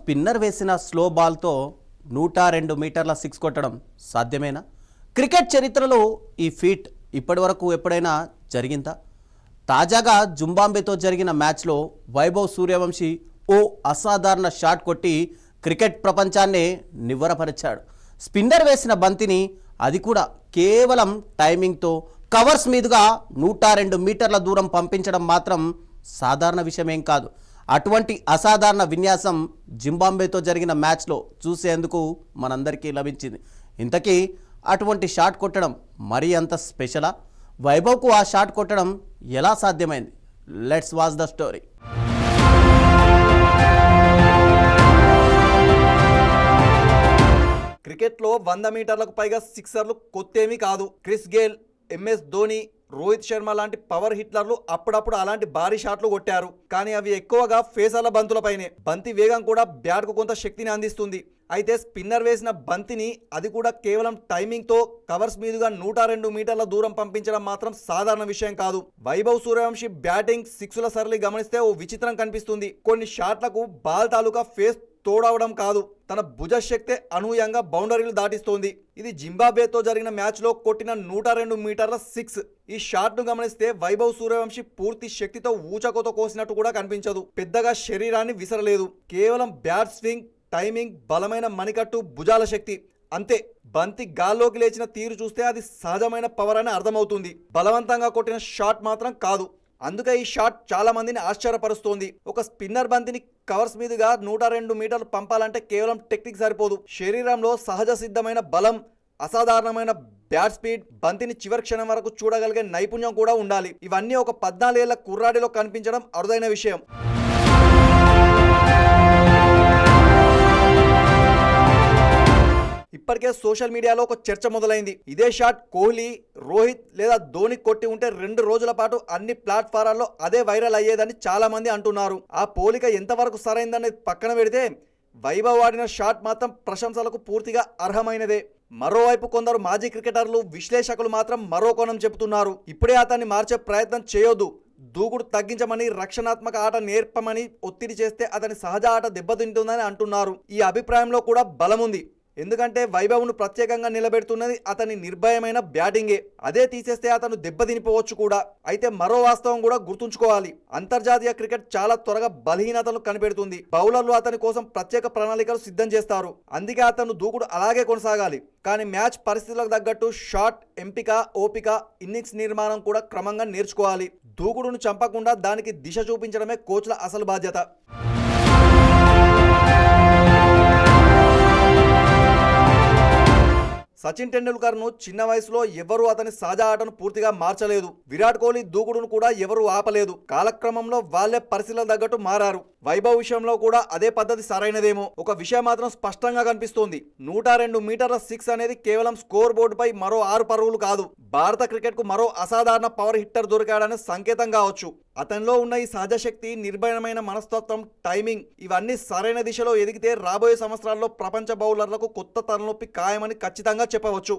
Spinner వేసిన slow బాల్తో 102 మీటర్ల సిక్స్ కొట్టడం సాధ్యమేనా? క్రికెట్ చరిత్రలో ఈ ఫీట్ ఇప్పటివరకు ఎప్పుడైనా జరిగిందా? తాజాగా జింబాబ్వేతో జరిగిన మ్యాచ్లో వైభవ్ సూర్యవంశీ ఓ అసాధారణ షాట్ కొట్టి క్రికెట్ ప్రపంచాన్నే నివ్వరపరిచాడు. స్పిన్నర్ వేసిన బంతిని అది కూడా కేవలం టైమింగ్తో కవర్స్ మీదుగా 102 మీటర్ల దూరం పంపించడం మాత్రం సాధారణ విషయమేం కాదు. అటువంటి అసాధారణ విన్యాసం జింబాబ్వేతో జరిగిన మ్యాచ్లో చూసేందుకు మనందరికీ లభించింది. ఇంతకీ అటువంటి షాట్ కొట్టడం మరీ అంత స్పెషలా? వైభవ్కు ఆ షాట్ కొట్టడం ఎలా సాధ్యమైంది? Let's watch the story. క్రికెట్లో 100 మీటర్లకు పైగా సిక్సర్లు కొత్తేమీ కాదు. Chris Gayle, MS Dhoni, Rohit Sharma లాంటి పవర్ హిట్లర్లు అప్పుడప్పుడు అలాంటి భారీ షాట్లు కొట్టారు. కానీ అవి ఎక్కువగా ఫేసర్ల బంతులపైనే. బంతి వేగం కూడా బ్యాట్కు కొంత శక్తిని అందిస్తుంది. అయితే స్పిన్నర్ వేసిన బంతిని అది కూడా కేవలం టైమింగ్తో కవర్స్ మీదుగా 102 మీటర్ల దూరం పంపించడం మాత్రం సాధారణ విషయం కాదు. వైభవ్ సూర్యవంశీ బ్యాటింగ్ సిక్సుల సరళి గమనిస్తే ఓ విచిత్రం కనిపిస్తుంది. కొన్ని షాట్లకు బాల్ తాలూకా ఫేస్ తోడవడం కాదు, తన భుజశక్తే అనూహ్యంగా బౌండరీలు దాటిస్తోంది. ఇది జింబాబ్వేతో జరిగిన మ్యాచ్లో కొట్టిన 102 మీటర్ల సిక్స్. ఈ షాట్ను గమనిస్తే వైభవ్ సూర్యవంశీ పూర్తి శక్తితో ఊచకోత కోసినట్టు కూడా కనిపించదు. పెద్దగా శరీరాన్ని విసరలేదు. కేవలం బ్యాట్ స్వింగ్, టైమింగ్, బలమైన మణికట్టు, భుజాల శక్తి అంతే. బంతి గాల్లోకి లేచిన తీరు చూస్తే అది సహజమైన పవర్ అని అర్థమవుతుంది. బలవంతంగా కొట్టిన షాట్ మాత్రం కాదు. అందుకే ఈ షాట్ చాలా మందిని ఆశ్చర్యపరుస్తోంది. ఒక స్పిన్నర్ బంతిని కవర్స్ మీదుగా 102 మీటర్లు పంపాలంటే కేవలం టెక్నిక్ సరిపోదు. శరీరంలో సహజ సిద్ధమైన బలం, అసాధారణమైన బ్యాట్ స్పీడ్, బంతిని చివరి క్షణం వరకు చూడగలిగే నైపుణ్యం కూడా ఉండాలి. ఇవన్నీ ఒక 14 ఏళ్ల కుర్రాడిలో కనిపించడం అరుదైన విషయం. ఇప్పటికే సోషల్ మీడియాలో ఒక చర్చ మొదలైంది. ఇదే షాట్ కోహ్లీ, రోహిత్ లేదా ధోని కొట్టి ఉంటే 2 రోజుల పాటు అన్ని ప్లాట్ఫారాల్లో అదే వైరల్ అయ్యేదని చాలా మంది అంటున్నారు. ఆ పోలిక ఎంతవరకు సరైందనేది పక్కన పెడితే వైభవ్ ఆడిన షాట్ మాత్రం ప్రశంసలకు పూర్తిగా అర్హమైనదే. మరోవైపు కొందరు మాజీ క్రికెటర్లు, విశ్లేషకులు మాత్రం మరో కోణం చెబుతున్నారు. ఇప్పుడే అతన్ని మార్చే ప్రయత్నం చేయొద్దు, దూకుడు తగ్గించమని, రక్షణాత్మక ఆట నేర్పమని ఒత్తిడి చేస్తే అతని సహజ ఆట దెబ్బతింటుందని అంటున్నారు. ఈ అభిప్రాయంలో కూడా బలముంది. ఎందుకంటే వైభవ్ను ప్రత్యేకంగా నిలబెడుతున్నది అతని నిర్భయమైన బ్యాటింగే. అదే తీసేస్తే అతను దెబ్బతినిపోవచ్చు కూడా. అయితే మరో వాస్తవం కూడా గుర్తుంచుకోవాలి. అంతర్జాతీయ క్రికెట్ చాలా త్వరగా బలహీనతలు కనిపెడుతుంది. బౌలర్లు అతని కోసం ప్రత్యేక ప్రణాళికలు సిద్ధం చేస్తారు. అందుకే అతను దూకుడు అలాగే కొనసాగాలి. కానీ మ్యాచ్ పరిస్థితులకు తగ్గట్టు షాట్ ఎంపిక, ఓపిక, ఇన్నింగ్స్ నిర్మాణం కూడా క్రమంగా నేర్చుకోవాలి. దూకుడును చంపకుండా దానికి దిశ చూపించడమే కోచ్ల అసలు బాధ్యత. సచిన్ టెండూల్కర్ను చిన్న వయసులో ఎవరూ అతని సహజ ఆటను పూర్తిగా మార్చలేదు. విరాట్ కోహ్లీ దూకుడును కూడా ఎవరూ ఆపలేదు. కాలక్రమంలో వాళ్లే పరిస్థితులకు తగ్గట్టు మారారు. వైభవ్ విషయంలో కూడా అదే పద్ధతి సరైనదేమో. ఒక విషయం మాత్రం స్పష్టంగా కనిపిస్తోంది. 102 మీటర్ల సిక్స్ అనేది కేవలం స్కోర్ బోర్డుపై మరో 6 పరుగులు కాదు. భారత క్రికెట్ కు మరో అసాధారణ పవర్ హిట్టర్ దొరికాడనే సంకేతం కావచ్చు. అతనిలో ఉన్న ఈ సహజ శక్తి, నిర్భయమైన మనస్తత్వం, టైమింగ్ ఇవన్నీ సరైన దిశలో ఎదిగితే రాబోయే సంవత్సరాల్లో ప్రపంచ బౌలర్లకు కొత్త తలనొప్పి ఖాయమని ఖచ్చితంగా చెప్పవచ్చు.